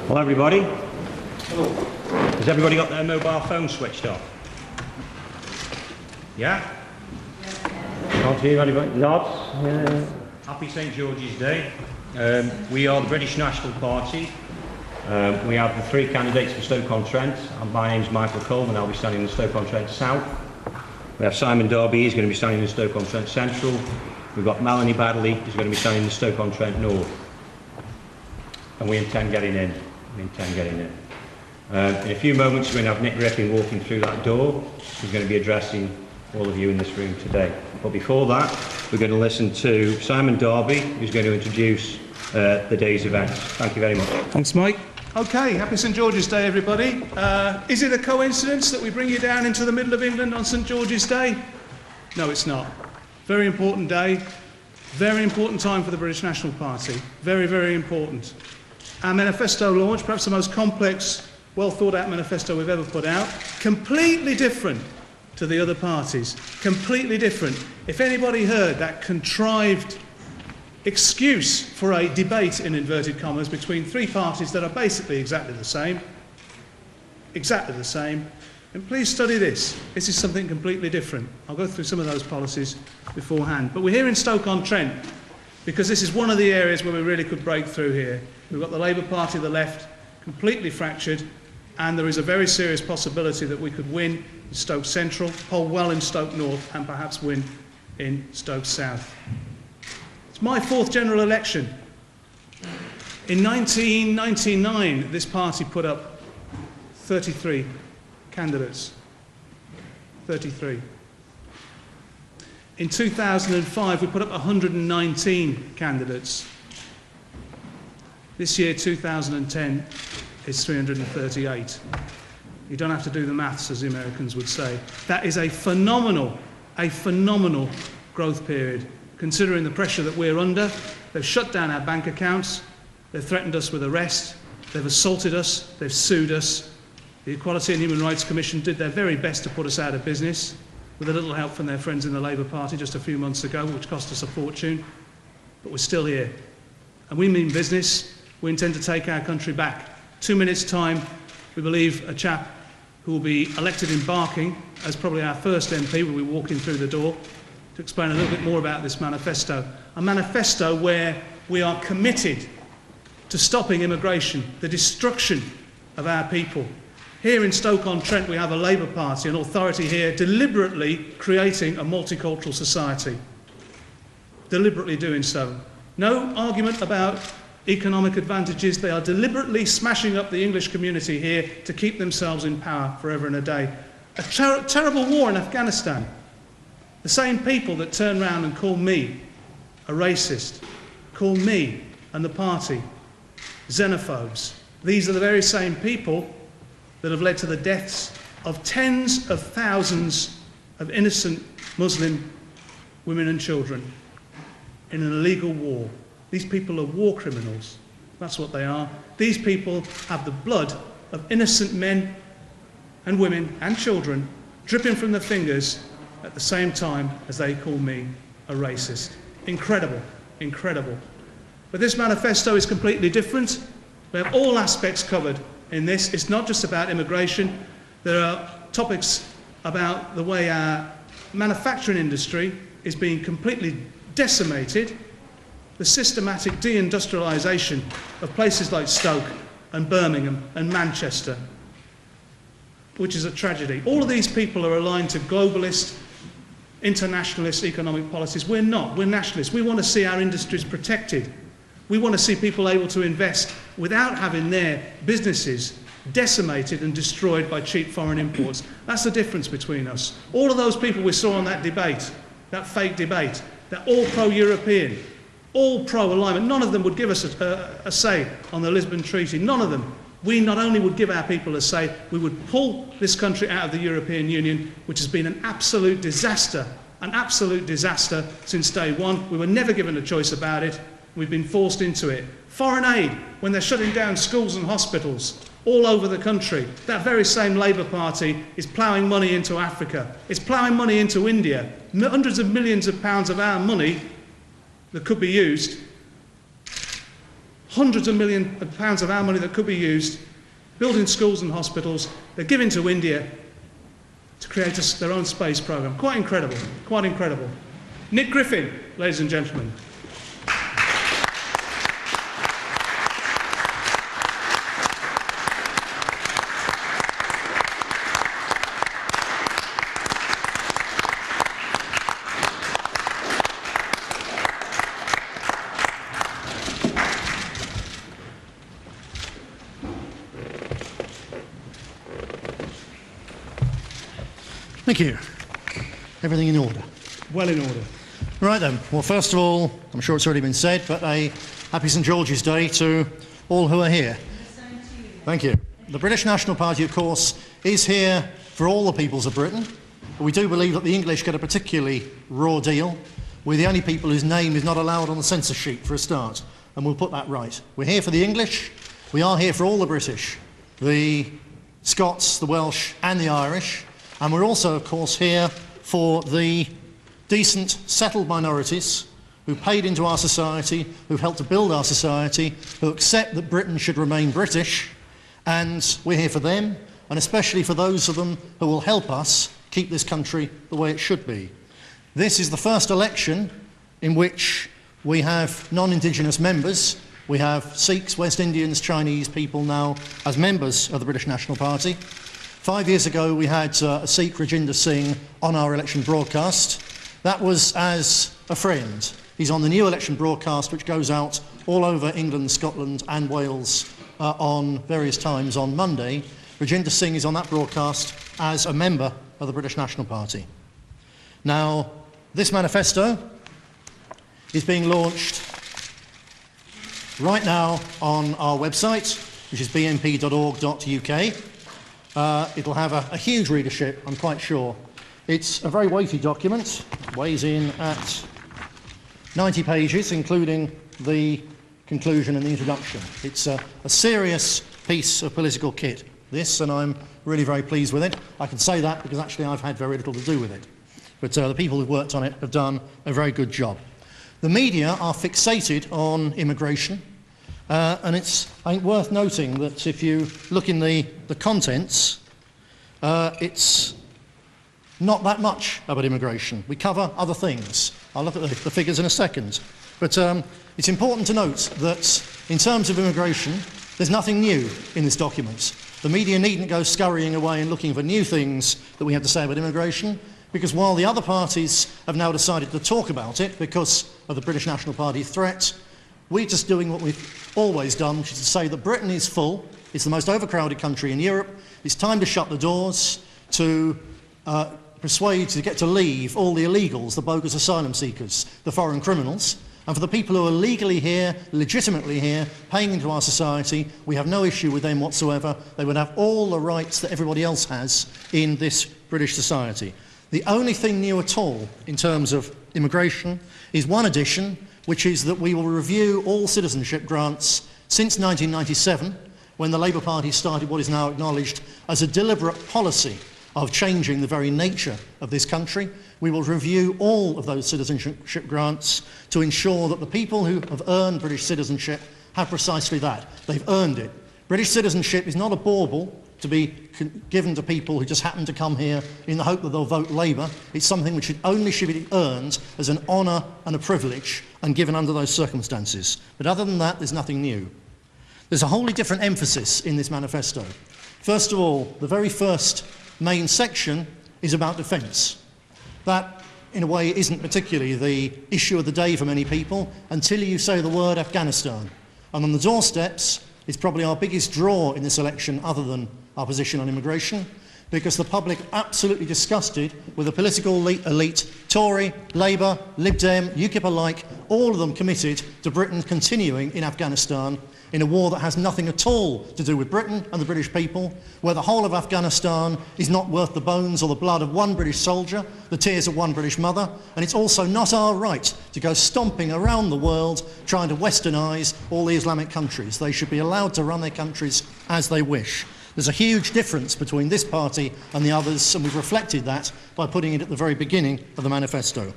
Hello everybody. Hello. Has everybody got their mobile phone switched off? Yeah? Can't hear anybody? Nods? Happy St George's Day. We are the British National Party. We have the three candidates for Stoke-on-Trent. My name's Michael Coleman, I'll be standing in Stoke-on-Trent South. We have Simon Darby, he's going to be standing in Stoke-on-Trent Central. We've got Melanie Baddeley, who's going to be standing in Stoke-on-Trent North. And we intend getting in. In a few moments we're going to have Nick Griffin walking through that door. He's going to be addressing all of you in this room today. But before that, we're going to listen to Simon Darby, who's going to introduce the day's events. Thank you very much. Thanks, Mike. Okay, happy St George's Day, everybody. Is it a coincidence that we bring you down into the middle of England on St George's Day? No, it's not. Very important day. Very important time for the British National Party. Very, very important. Our manifesto launch, perhaps the most complex, well thought out manifesto we've ever put out, completely different to the other parties, completely different. If anybody heard that contrived excuse for a debate, in inverted commas, between three parties that are basically exactly the same, and please study this. This is something completely different. I'll go through some of those policies beforehand. But we're here in Stoke-on-Trent because this is one of the areas where we really could break through here. We've got the Labour Party, the left, completely fractured, and there is a very serious possibility that we could win in Stoke Central, poll well in Stoke North, and perhaps win in Stoke South. It's my fourth general election. In 1999, this party put up 33 candidates. 33. In 2005, we put up 119 candidates. This year, 2010, is 338. You don't have to do the maths, as the Americans would say. That is a phenomenal growth period, considering the pressure that we're under. They've shut down our bank accounts, they've threatened us with arrest, they've assaulted us, they've sued us. The Equality and Human Rights Commission did their very best to put us out of business, with a little help from their friends in the Labour Party just a few months ago, which cost us a fortune. But we're still here. And we mean business. We intend to take our country back. 2 minutes' time, we believe a chap who will be elected in Barking as probably our first MP will be walking through the door to explain a little bit more about this manifesto. A manifesto where we are committed to stopping immigration, the destruction of our people. Here in Stoke-on-Trent we have a Labour Party, an authority here, deliberately creating a multicultural society. Deliberately doing so. No argument about economic advantages. They are deliberately smashing up the English community here to keep themselves in power forever and a day. A terrible war in Afghanistan. The same people that turn around and call me a racist, call me and the party xenophobes. These are the very same people that have led to the deaths of tens of thousands of innocent Muslim women and children in an illegal war. These people are war criminals. That's what they are. These people have the blood of innocent men and women and children dripping from their fingers at the same time as they call me a racist. Incredible, incredible. But this manifesto is completely different. We have all aspects covered in this. It's not just about immigration. There are topics about the way our manufacturing industry is being completely decimated, the systematic deindustrialisation of places like Stoke and Birmingham and Manchester, which is a tragedy. All of these people are aligned to globalist, internationalist economic policies. We're not. We're nationalists. We want to see our industries protected. We want to see people able to invest without having their businesses decimated and destroyed by cheap foreign imports. That's the difference between us. All of those people we saw on that debate, that fake debate, they're all pro-European, all pro-alignment. None of them would give us a say on the Lisbon Treaty. None of them. We not only would give our people a say, we would pull this country out of the European Union, which has been an absolute disaster since day one. We were never given a choice about it. We've been forced into it. Foreign aid, when they're shutting down schools and hospitals all over the country, that very same Labour Party is ploughing money into Africa. It's ploughing money into India. Hundreds of millions of pounds of our money that could be used hundreds of millions of pounds of our money that could be used building schools and hospitals. They're giving to India to create their own space program. Quite incredible, quite incredible. Nick Griffin, ladies and gentlemen. Thank you. Everything in order? Well in order. Right then. Well, first of all, I'm sure it's already been said, but a happy St George's Day to all who are here. Thank you. The British National Party, of course, is here for all the peoples of Britain. But we do believe that the English get a particularly raw deal. We're the only people whose name is not allowed on the census sheet for a start, and we'll put that right. We're here for the English. We are here for all the British, the Scots, the Welsh and the Irish. And we're also, of course, here for the decent, settled minorities who paid into our society, who've helped to build our society, who accept that Britain should remain British, and we're here for them, and especially for those of them who will help us keep this country the way it should be. This is the first election in which we have non-Indigenous members. We have Sikhs, West Indians, Chinese people now as members of the British National Party. 5 years ago, we had a Sikh, Rajinder Singh, on our election broadcast. That was as a friend. He's on the new election broadcast, which goes out all over England, Scotland and Wales on various times on Monday. Rajinder Singh is on that broadcast as a member of the British National Party. Now, this manifesto is being launched right now on our website, which is bnp.org.uk. It'll have a huge readership, I'm quite sure. It's a very weighty document. It weighs in at 90 pages, including the conclusion and the introduction. It's a serious piece of political kit, this, and I'm really very pleased with it. I can say that because actually I've had very little to do with it. But the people who've worked on it have done a very good job. The media are fixated on immigration. And it's, I think, worth noting that if you look in the contents, it's not that much about immigration. We cover other things. I'll look at the figures in a second. But it's important to note that in terms of immigration, there's nothing new in this document. The media needn't go scurrying away and looking for new things that we have to say about immigration, because while the other parties have now decided to talk about it because of the British National Party threat, we're just doing what we've always done, which is to say that Britain is full, it's the most overcrowded country in Europe, it's time to shut the doors, to persuade, to get to leave all the illegals, the bogus asylum seekers, the foreign criminals, and for the people who are legally here, legitimately here, paying into our society, we have no issue with them whatsoever. They would have all the rights that everybody else has in this British society. The only thing new at all in terms of immigration is one addition, which is that we will review all citizenship grants since 1997, when the Labour Party started what is now acknowledged as a deliberate policy of changing the very nature of this country. We will review all of those citizenship grants to ensure that the people who have earned British citizenship have precisely that. They've earned it. British citizenship is not a bauble to be given to people who just happen to come here in the hope that they'll vote Labour. It's something which only should be earned as an honour and a privilege and given under those circumstances. But other than that, there's nothing new. There's a wholly different emphasis in this manifesto. First of all, the very first main section is about defence. That, in a way, isn't particularly the issue of the day for many people until you say the word Afghanistan. And on the doorsteps, it's probably our biggest draw in this election, other than our position on immigration, because the public are absolutely disgusted with the political elite, Tory, Labour, Lib Dem, UKIP alike, all of them committed to Britain continuing in Afghanistan in a war that has nothing at all to do with Britain and the British people, where the whole of Afghanistan is not worth the bones or the blood of one British soldier, the tears of one British mother, and it's also not our right to go stomping around the world trying to westernise all the Islamic countries. They should be allowed to run their countries as they wish. There's a huge difference between this party and the others, and we've reflected that by putting it at the very beginning of the manifesto.